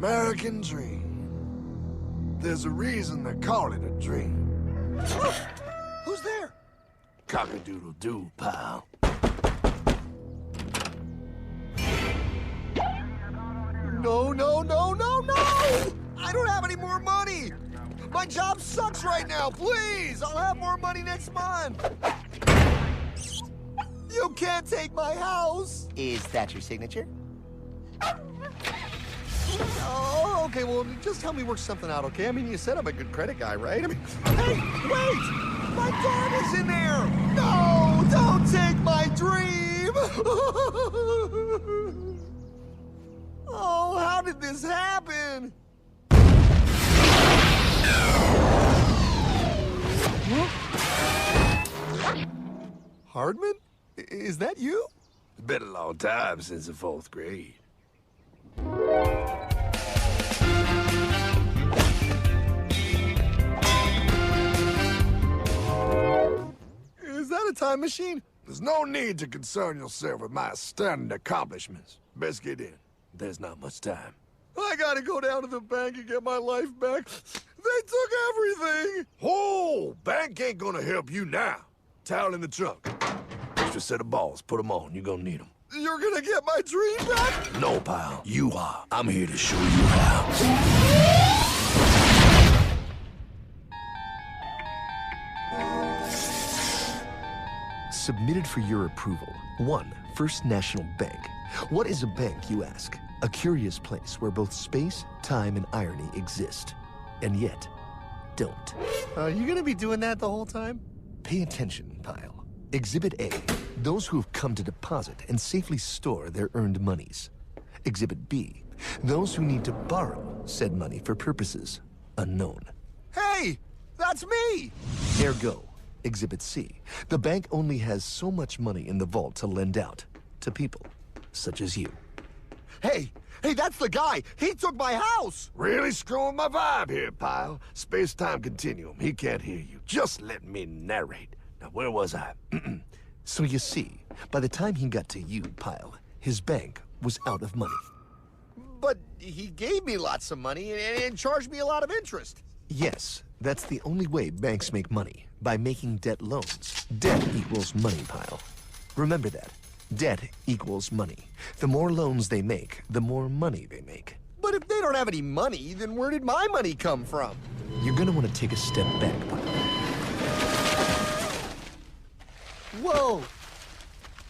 American dream. There's a reason they call it a dream. Who's there? Cock-a-doodle-doo, pal. No, no, no, no, no! I don't have any more money! My job sucks right now, please! I'll have more money next month! You can't take my house! Is that your signature? Oh, okay, well, just help me work something out, okay? I mean, you said I'm a good credit guy, right? I mean, hey, wait! My dad is in there! No, don't take my dream! Oh, how did this happen? Hardman? Is that you? It's been a long time since the 4th grade. Is that a time machine? There's no need to concern yourself with my stunning accomplishments. Best get in. There's not much time. I gotta go down to the bank and get my life back. They took everything! Oh, bank ain't gonna help you now. Towel in the trunk. Extra set of balls. Put them on. You're gonna need them. You're gonna get my dream back? No, pal. You are. I'm here to show you how. Submitted for your approval. 1. First National Bank. What is a bank, you ask? A curious place where both space, time, and irony exist. And yet, don't. Are you gonna be doing that the whole time? Pay attention, pile. Exhibit A. Those who have come to deposit and safely store their earned monies. Exhibit B. Those who need to borrow said money for purposes unknown. Hey! That's me! Ergo, Exhibit C. The bank only has so much money in the vault to lend out to people such as you. Hey! Hey, that's the guy! He took my house! Really screwing my vibe here, pal. Space-time continuum. He can't hear you. Just let me narrate. Now, where was I? So you see, by the time he got to you, pile, his bank was out of money. But he gave me lots of money and charged me a lot of interest. Yes, that's the only way banks make money, by making debt loans. Debt equals money, pile. Remember that. Debt equals money. The more loans they make, the more money they make. But if they don't have any money, then where did my money come from? You're gonna want to take a step back, pile. Whoa!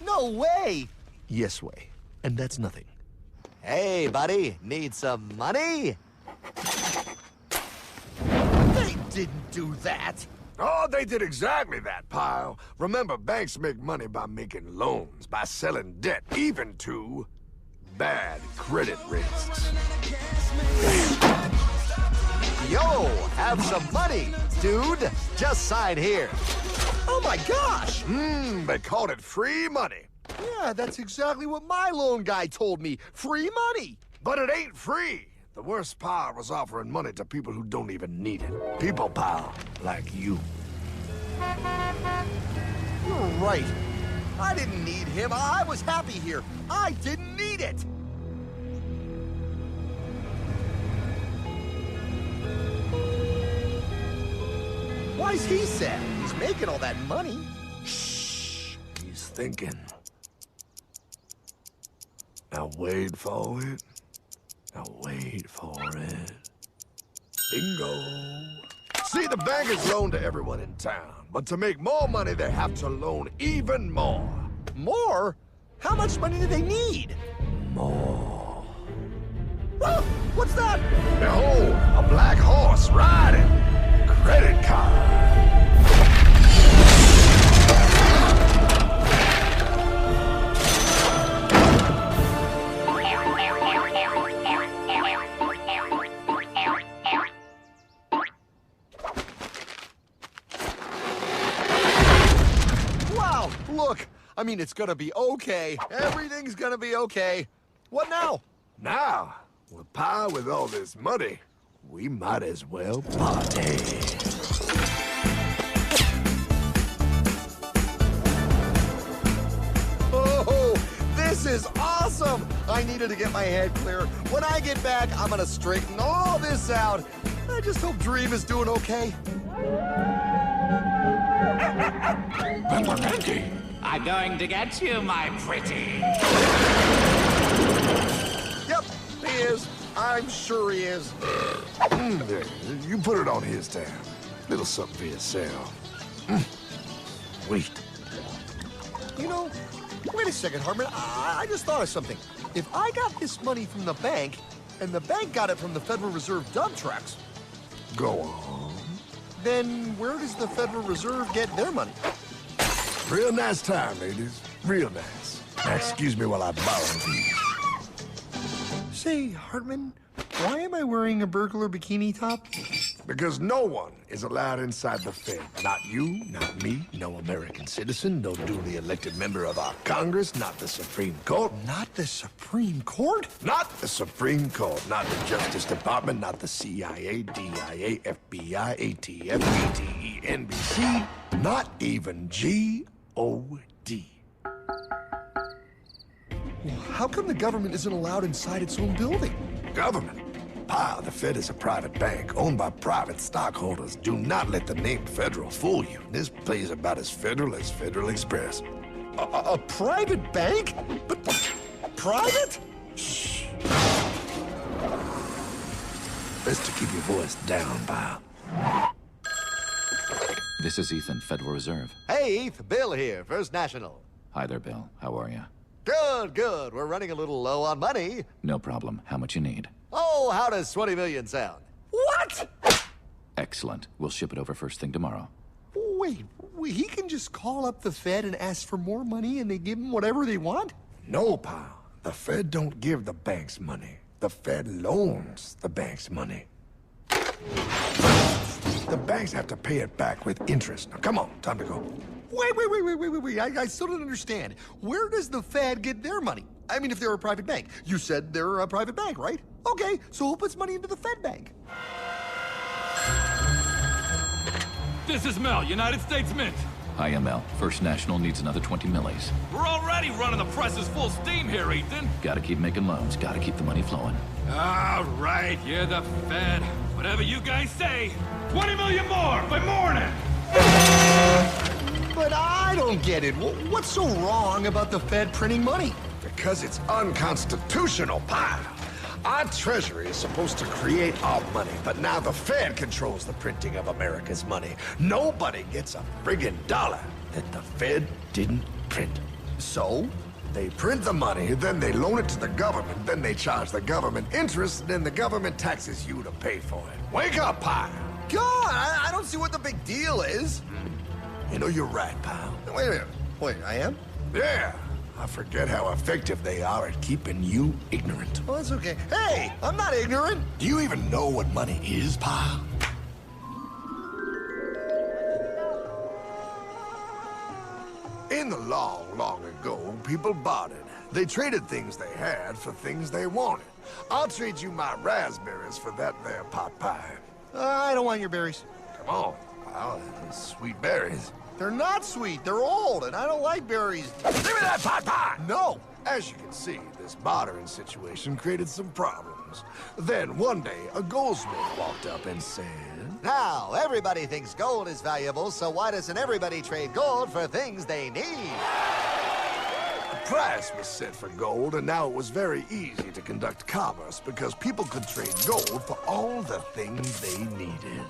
No way! Yes way. And that's nothing. Hey, buddy, need some money? They didn't do that! Oh, they did exactly that, pal. Remember, banks make money by making loans, by selling debt, even to bad credit risks. Yo, have some money, dude. Just sign here. Oh my gosh! They called it free money. Yeah, that's exactly what my loan guy told me. Free money! But it ain't free. The worst part was offering money to people who don't even need it. People, pal, like you. You're right. I didn't need him. I was happy here. I didn't need it. Why's he sad? He's making all that money. Shh. He's thinking. Now wait for it. Now wait for it. Bingo. See, the bankers loan to everyone in town. But to make more money, they have to loan even more. More? How much money do they need? More. Ah, what's that? Behold, a black horse riding. Credit card. Wow, look. I mean, it's gonna be okay. Everything's gonna be okay. What now? Now, with pie with all this money, we might as well party. Oh, this This is awesome! I needed to get my head clear. When I get back, I'm gonna straighten all this out. I just hope Dream is doing okay. I'm going to get you, my pretty. Yep, he is. I'm sure he is. There, you put it on his tab. Little something for yourself. Wait. You know, wait a second, Hartman. I just thought of something. If I got this money from the bank, and the bank got it from the Federal Reserve dump trucks, Go on. then where does the Federal Reserve get their money? Real nice time, ladies. Real nice. Now, excuse me while I borrow these. Say, Hartman, why am I wearing a burglar bikini top? Because no one is allowed inside the Fed. Not you, not me, no American citizen, no duly elected member of our Congress, not the Supreme Court. Not the Supreme Court? Not the Supreme Court, not the Justice Department, not the CIA, DIA, FBI, ATF, ATE, NBC, not even G.O.D. How come the government isn't allowed inside its own building? Government? Pile, the Fed is a private bank owned by private stockholders. Do not let the name Federal fool you. This place is about as federal as Federal Express. A private bank? But private? Shh. Best to keep your voice down, pal. This is Ethan, Federal Reserve. Hey, Eth, Bill here, First National. Hi there, Bill. How are you? Good, good. We're running a little low on money. No problem. How much you need? Oh, how does 20 million sound? What? Excellent. We'll ship it over first thing tomorrow. Wait, he can just call up the Fed and ask for more money and they give him whatever they want? No, pal. The Fed don't give the banks money. The Fed loans the banks money. The banks have to pay it back with interest. Now, come on, time to go. Wait. I still don't understand. Where does the Fed get their money? I mean, if they're a private bank. You said they're a private bank, right? Okay, so who puts money into the Fed bank? This is Mel, United States Mint. Hi, ML. First National needs another 20 millis. We're already running the presses full steam here, Ethan. Gotta keep making loans. Gotta keep the money flowing. All right, you're the Fed. Whatever you guys say. 20 million more by morning. But I don't get it. What's so wrong about the Fed printing money? Because it's unconstitutional, pal. Our Treasury is supposed to create our money, but now the Fed controls the printing of America's money. Nobody gets a friggin' dollar that the Fed didn't print. So? They print the money, then they loan it to the government, then they charge the government interest, then the government taxes you to pay for it. Wake up, pal! God, I don't see what the big deal is. You know, you're right, pal. Wait a minute. Wait, I am? Yeah, I forget how effective they are at keeping you ignorant. Well, that's okay. Hey, I'm not ignorant. Do you even know what money is, pal? In the long, long ago, people bartered. They traded things they had for things they wanted. I'll trade you my raspberries for that there pot pie. I don't want your berries. Come on, pal, sweet berries. They're not sweet. They're old, and I don't like berries. Give me that pot pie! No. As you can see, this bartering situation created some problems. Then, one day, a goldsmith walked up and said... Now, everybody thinks gold is valuable, so why doesn't everybody trade gold for things they need? A price was set for gold, and now it was very easy to conduct commerce because people could trade gold for all the things they needed.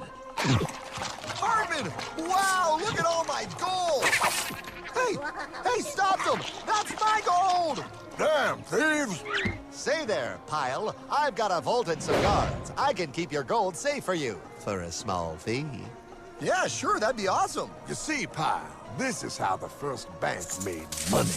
Hartman! Wow, look at all my gold! Hey, stop them! That's my gold! Damn thieves! Say there, Pile. I've got a vault and some guards. I can keep your gold safe for you for a small fee. Yeah, sure, that'd be awesome. You see, Pile, this is how the first bank made money.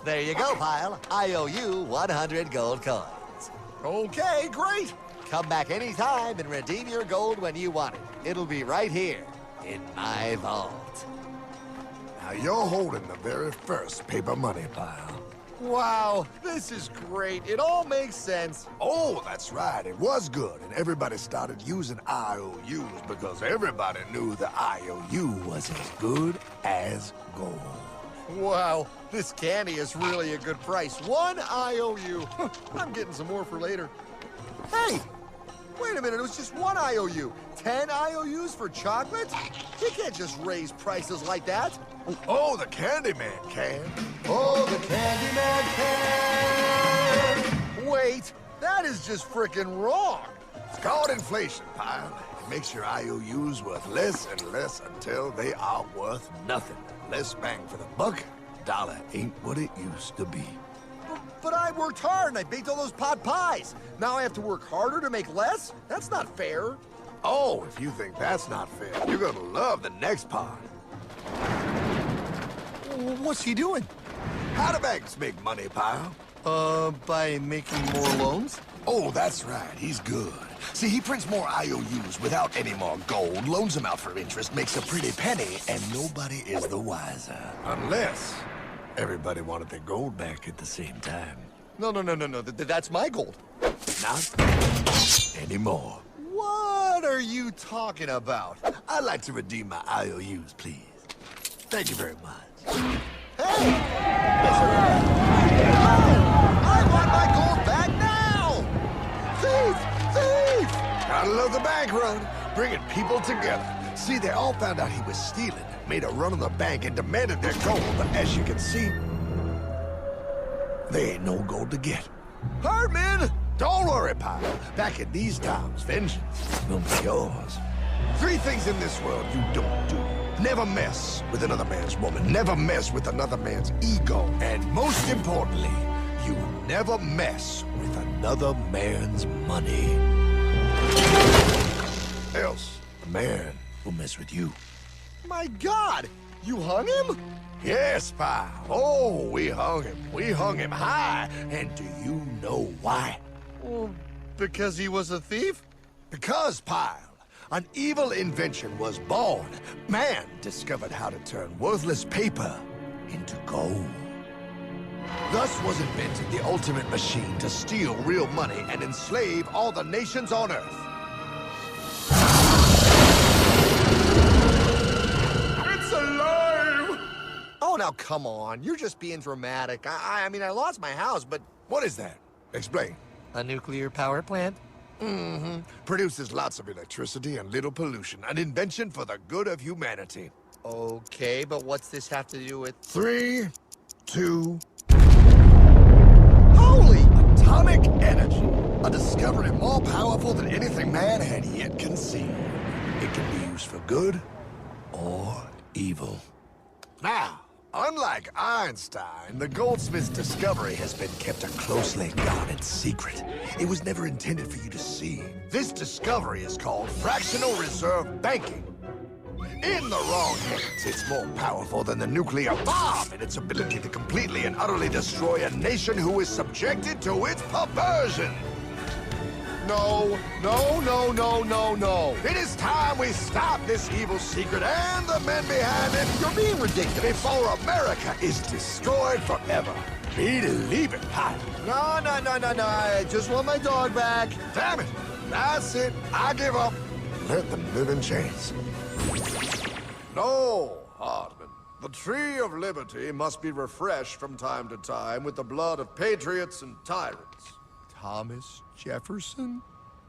There you go, Pile. I owe you 100 gold coins. Okay, great. Come back anytime and redeem your gold when you want it. It'll be right here in my vault. Now you're holding the very first paper money, Pile. Wow, this is great. It all makes sense. Oh, that's right. It was good, and everybody started using IOUs because everybody knew the IOU was as good as gold. Wow, this candy is really a good price. 1 IOU. I'm getting some more for later. Hey! Wait a minute, it was just 1 IOU. 10 IOUs for chocolate? You can't just raise prices like that. Oh, the Candyman can. Oh, the Candyman can! Wait, that is just frickin' wrong. It's called inflation, pal. It makes your IOUs worth less and less until they are worth nothing. Less bang for the buck. Dollar ain't what it used to be. But I worked hard and I baked all those pot pies. Now I have to work harder to make less? That's not fair. Oh, if you think that's not fair, you're gonna love the next part. What's he doing? How do banks make money, pal? By making more loans? Oh, that's right. He's good. See, he prints more IOUs without any more gold, loans them out for interest, makes a pretty penny, and nobody is the wiser. Unless everybody wanted their gold back at the same time. No. That's my gold. Not anymore. What are you talking about? I'd like to redeem my IOUs, please. Thank you very much. Hey! I want my gold back now! Thief! Thief! Gotta love the bank run, bringing people together. See, they all found out he was stealing, made a run on the bank, and demanded their gold. But as you can see, there ain't no gold to get. Hardman! Don't worry, pal. Back in these times, vengeance will be yours. 3 things in this world you don't do. Never mess with another man's woman. Never mess with another man's ego. And most importantly, you never mess with another man's money. Else, the man will mess with you. My God! You hung him? Yes, pal. Oh, we hung him. We hung him high. And do you know why? Well, because he was a thief? Because, pal, an evil invention was born. Man discovered how to turn worthless paper into gold. Thus was invented the ultimate machine to steal real money and enslave all the nations on Earth. It's alive! Oh, now come on. You're just being dramatic. I mean, I lost my house, but... What is that? Explain. A nuclear power plant? Mm-hmm. Produces lots of electricity and little pollution. An invention for the good of humanity. Okay, but what's this have to do with... 3, 2... Holy! Atomic energy. A discovery more powerful than anything man had yet conceived. It can be used for good or evil. Now, unlike Einstein, the goldsmith's discovery has been kept a closely guarded secret. It was never intended for you to see. This discovery is called fractional reserve banking. In the wrong hands, it's more powerful than the nuclear bomb in its ability to completely and utterly destroy a nation who is subjected to its perversion. No. It is time we stop this evil secret and the men behind it. You're being ridiculous. Before America is destroyed forever. Believe it, Pat. No. I just want my dog back. Damn it. That's it. I give up. Let them live in chains. No, Hardman. The tree of liberty must be refreshed from time to time with the blood of patriots and tyrants. Thomas Jefferson?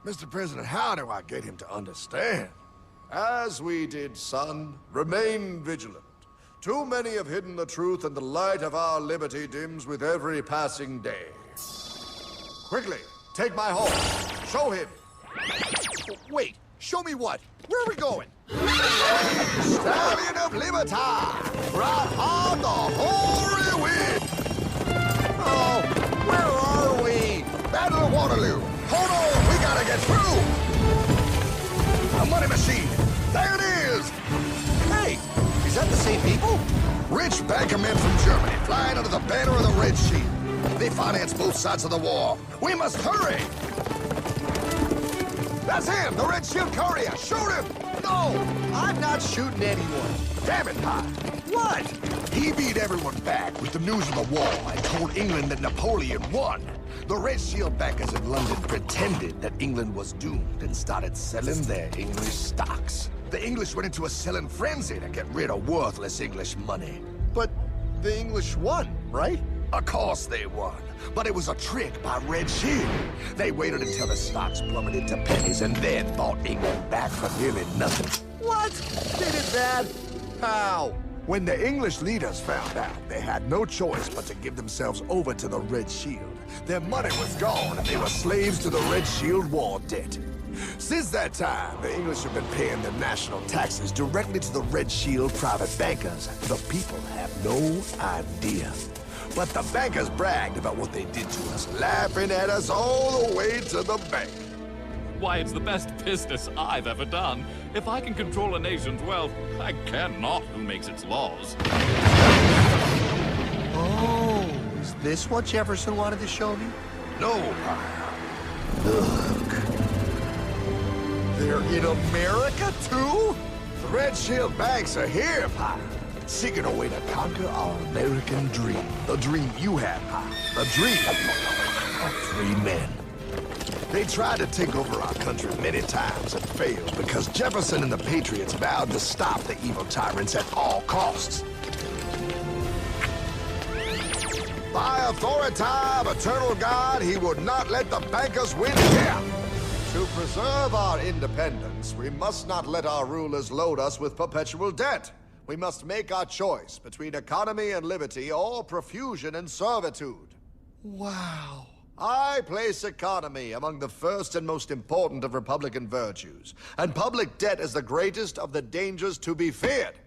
Mr. President, how do I get him to understand? As we did, son, remain vigilant. Too many have hidden the truth, and the light of our liberty dims with every passing day. Quickly, take my horse. Show him. Wait, show me what? Where are we going? Stallion of Liberty! Right on the hoary wind! Oh, where are we? Battle of Waterloo! Hold on, we gotta get through! A money machine! There it is! Hey, is that the same people? Rich bankermen from Germany flying under the banner of the Red Shield. They finance both sides of the war. We must hurry! That's him, the Red Shield courier! Shoot him! No, I'm not shooting anyone. Damn it, Pop! What? He beat everyone back with the news of the war and told England that Napoleon won. The Red Shield backers in London pretended that England was doomed and started selling their English stocks. The English went into a selling frenzy to get rid of worthless English money. But The English won, right? Of course they won. But it was a trick by Red Shield. They waited until the stocks plummeted to pennies and then bought England back for nearly nothing. What? They did that? How? When the English leaders found out, they had no choice but to give themselves over to the Red Shield. Their money was gone, and they were slaves to the Red Shield war debt. Since that time, the English have been paying their national taxes directly to the Red Shield private bankers. The people have no idea. But the bankers bragged about what they did to us, laughing at us all the way to the bank. Why, it's the best business I've ever done. If I can control a nation's wealth, I care not who makes its laws. Oh, is this what Jefferson wanted to show me? No, Pyle. Look. They're in America, too? The Red Shield banks are here, Pyle. Seeking a way to conquer our American dream. The dream you have, Pyle. The dream of free men. They tried to take over our country many times and failed because Jefferson and the Patriots vowed to stop the evil tyrants at all costs. By authority of eternal God, he would not let the bankers win here. To preserve our independence, we must not let our rulers load us with perpetual debt. We must make our choice between economy and liberty or profusion and servitude. Wow. I place economy among the first and most important of Republican virtues, and public debt is the greatest of the dangers to be feared.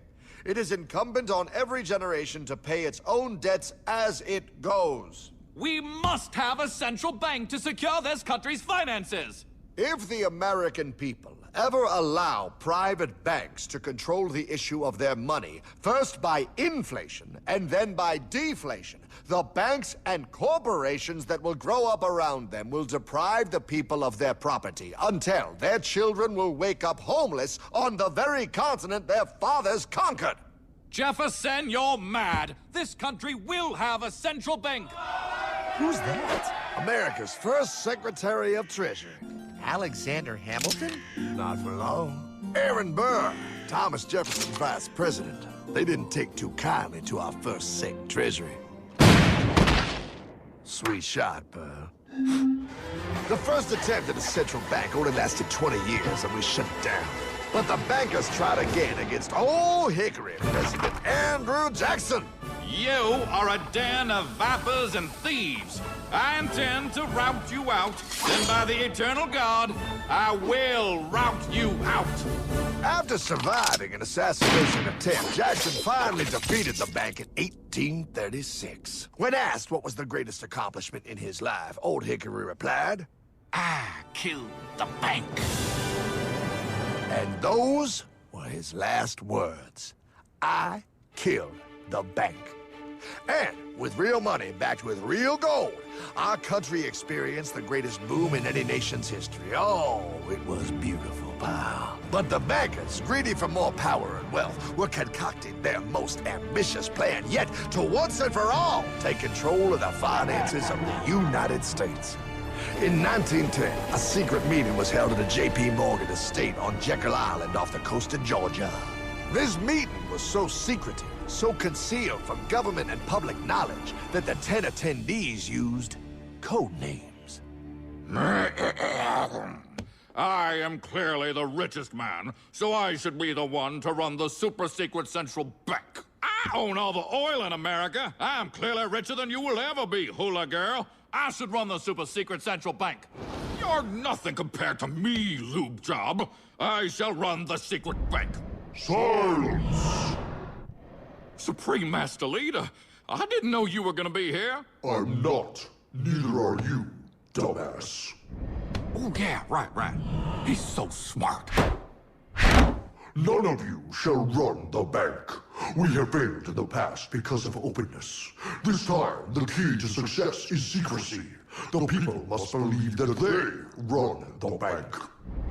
It is incumbent on every generation to pay its own debts as it goes. We must have a central bank to secure this country's finances! If the American people ever allow private banks to control the issue of their money, first by inflation and then by deflation, the banks and corporations that will grow up around them will deprive the people of their property until their children will wake up homeless on the very continent their fathers conquered. Jefferson, you're mad! This country will have a central bank! Who's that? America's first Secretary of Treasury. Alexander Hamilton? Not for long. Aaron Burr, Thomas Jefferson's vice president. They didn't take too kindly to our first Sec Treasury. Sweet shot, Burr. The first attempt at a central bank only lasted 20 years and we shut it down. But the bankers tried again against Old Hickory President Andrew Jackson. You are a den of vipers and thieves. I intend to rout you out, and by the eternal God, I will rout you out. After surviving an assassination attempt, Jackson finally defeated the bank in 1836. When asked what was the greatest accomplishment in his life, Old Hickory replied, I killed the bank. and those were his last words. I killed the bank. And with real money backed with real gold, our country experienced the greatest boom in any nation's history. Oh, it was beautiful, pal. But the bankers, greedy for more power and wealth, were concocting their most ambitious plan yet to once and for all take control of the finances of the United States. In 1910, a secret meeting was held at the J.P. Morgan estate on Jekyll Island off the coast of Georgia. This meeting was so secretive, so concealed from government and public knowledge that the 10 attendees used code names. I am clearly the richest man, so I should be the one to run the super-secret central bank. I own all the oil in America. I'm clearly richer than you will ever be, hula girl. I should run the super-secret central bank. You're nothing compared to me, lube job. I shall run the secret bank. Silence! Supreme Master Leader, I didn't know you were gonna be here. I'm not. Neither are you, dumbass. Oh, yeah, right. He's so smart. None of you shall run the bank. We have failed in the past because of openness. This time, the key to success is secrecy. The people must believe that they run the bank.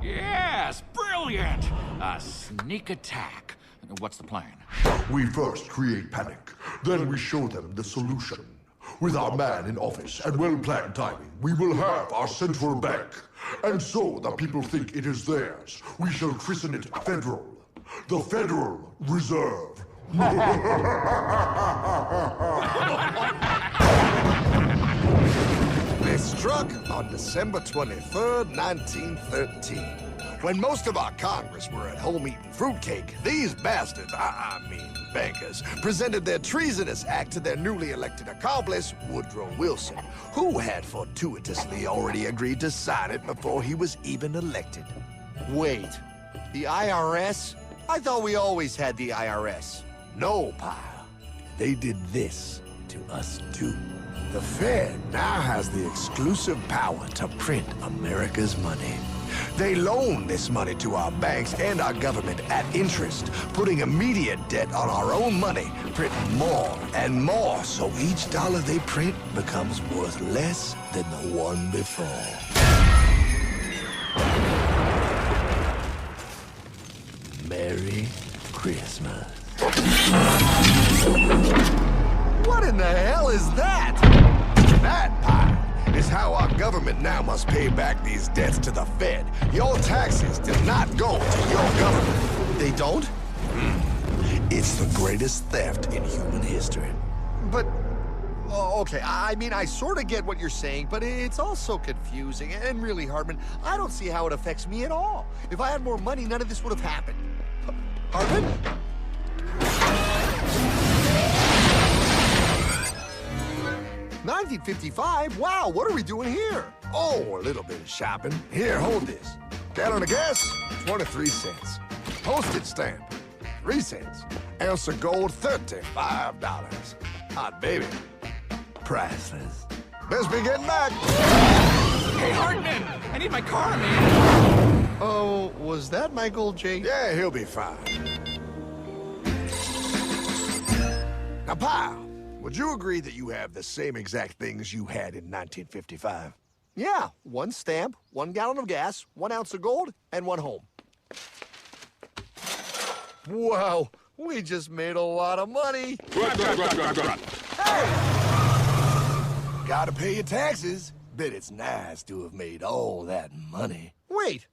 Yes, brilliant! A sneak attack. What's the plan? We first create panic, then we show them the solution. With our man in office and well-planned timing, we will have our central bank. And so the people think it is theirs. We shall christen it Federal. The Federal Reserve They struck on December 23rd, 1913. When most of our Congress were at home eating fruitcake, these bastards, I mean bankers, presented their treasonous act to their newly elected accomplice, Woodrow Wilson, who had fortuitously already agreed to sign it before he was even elected. Wait, the IRS? I thought we always had the IRS. No, pal. They did this to us too. The Fed now has the exclusive power to print America's money. They loan this money to our banks and our government at interest, putting immediate debt on our own money, printing more and more, so each dollar they print becomes worth less than the one before. Merry Christmas. What in the hell is that? That, pal, is how our government now must pay back these debts to the Fed. Your taxes do not go to your government. They don't? It's the greatest theft in human history. But, oh, okay, I mean, I sort of get what you're saying, but it's all so confusing. And really, Hartman, I don't see how it affects me at all. If I had more money, none of this would have happened. Hartman? 1955? Wow, what are we doing here? Oh, a little bit of shopping. Here, hold this. Gallon of gas, 23 cents. Postage stamp, 3 cents. Ounce of gold, $35. Hot baby, priceless. Best be getting back. Hey, Hartman! I need my car, man! Oh, was that my gold, Jay? Yeah, he'll be fine. Now, pal, would you agree that you have the same exact things you had in 1955? Yeah, 1 stamp, 1 gallon of gas, 1 ounce of gold, and 1 home. Wow, we just made a lot of money. Gotta pay your taxes. Bet it's nice to have made all that money. Wait,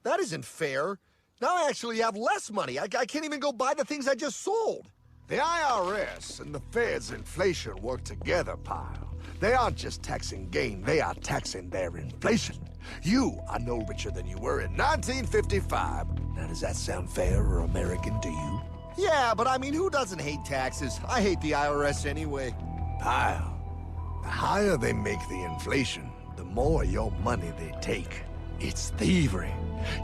that isn't fair. Now I actually have less money. I can't even go buy the things I just sold. The IRS and the Fed's inflation work together, pal. They aren't just taxing gain, they are taxing their inflation. You are no richer than you were in 1955. Now, does that sound fair or American to you? Yeah, but I mean, who doesn't hate taxes? I hate the IRS anyway. Pal, the higher they make the inflation, the more your money they take. It's thievery.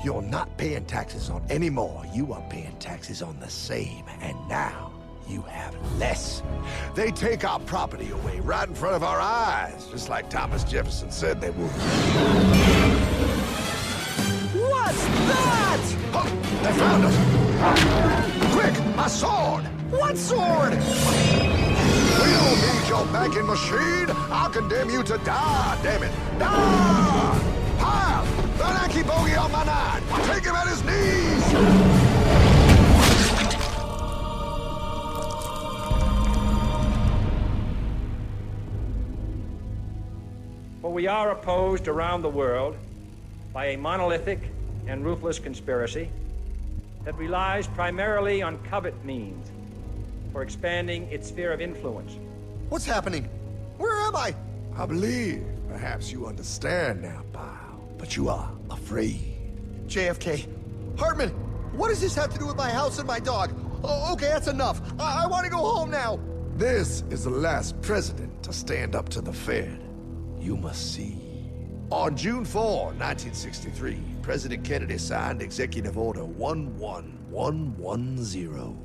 You're not paying taxes on any more. You are paying taxes on the same, and now you have less. They take our property away right in front of our eyes, just like Thomas Jefferson said they would. What's that? Oh, they found us! Quick, my sword! What sword? We don't need your banking machine! I'll condemn you to die, damn it! Die! Pile! The lanky bogey on my 9! Take him at his knees! For we are opposed around the world by a monolithic and ruthless conspiracy that relies primarily on covert means for expanding its sphere of influence. What's happening? Where am I? I believe perhaps you understand now, pal, but you are afraid. JFK. Hartman, what does this have to do with my house and my dog? Oh, okay, that's enough. I want to go home now. This is the last president to stand up to the Fed. You must see. On June 4, 1963, President Kennedy signed Executive Order 11110.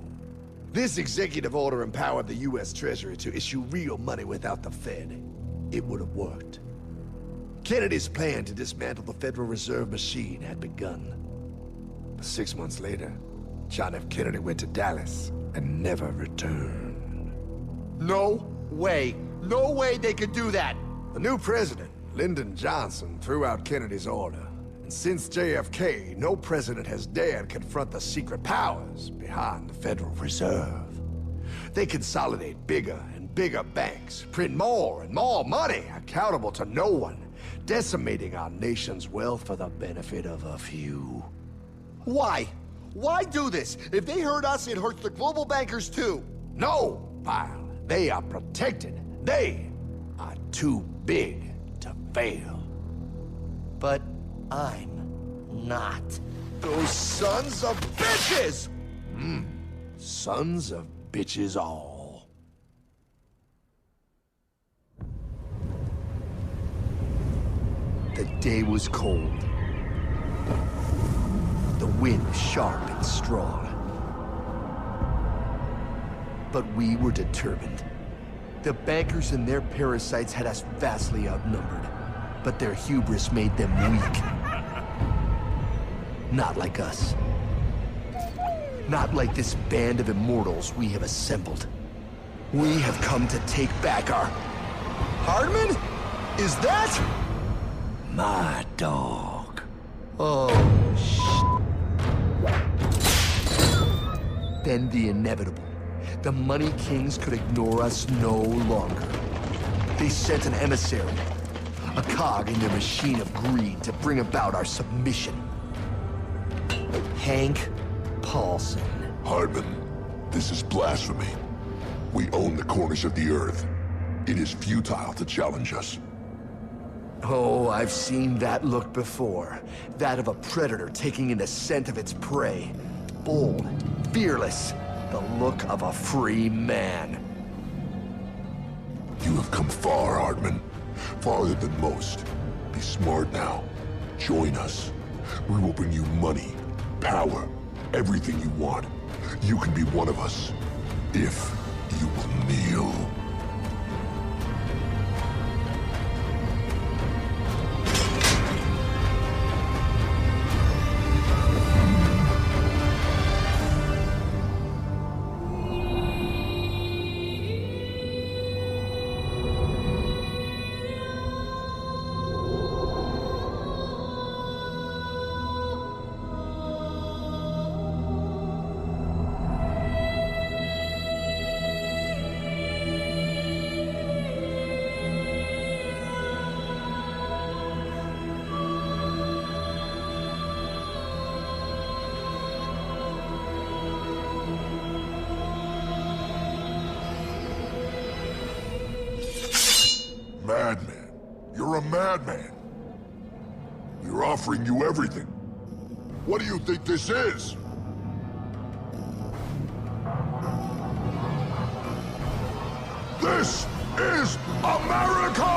This executive order empowered the U.S. Treasury to issue real money without the Fed. It would have worked. Kennedy's plan to dismantle the Federal Reserve machine had begun. 6 months later, John F. Kennedy went to Dallas and never returned. No way. No way they could do that. The new president, Lyndon Johnson, threw out Kennedy's order. And since JFK, no president has dared confront the secret powers behind the Federal Reserve. They consolidate bigger and bigger banks, print more and more money, accountable to no one, decimating our nation's wealth for the benefit of a few. Why? Why do this? If they hurt us, it hurts the global bankers too. No, pal. They are protected. They are too big to fail. But I'm not. Those sons of bitches! Sons of bitches all. The day was cold. The wind sharp and strong. But we were determined. The bankers and their parasites had us vastly outnumbered, but their hubris made them weak. Not like us. Not like this band of immortals we have assembled. We have come to take back our... Hardman? Is that... My dog. Oh, Then the inevitable. The Money Kings could ignore us no longer. They sent an emissary, a cog in their machine of greed to bring about our submission. Hank Paulson. Hardman, this is blasphemy. We own the corners of the earth. It is futile to challenge us. Oh, I've seen that look before. That of a predator taking in the scent of its prey. Bold, fearless, the look of a free man. You have come far, Hardman. Farther than most. Be smart now. Join us. We will bring you money, power, everything you want. You can be one of us, if you will kneel. Madman. You're a madman. We're offering you everything. What do you think this is? This is America!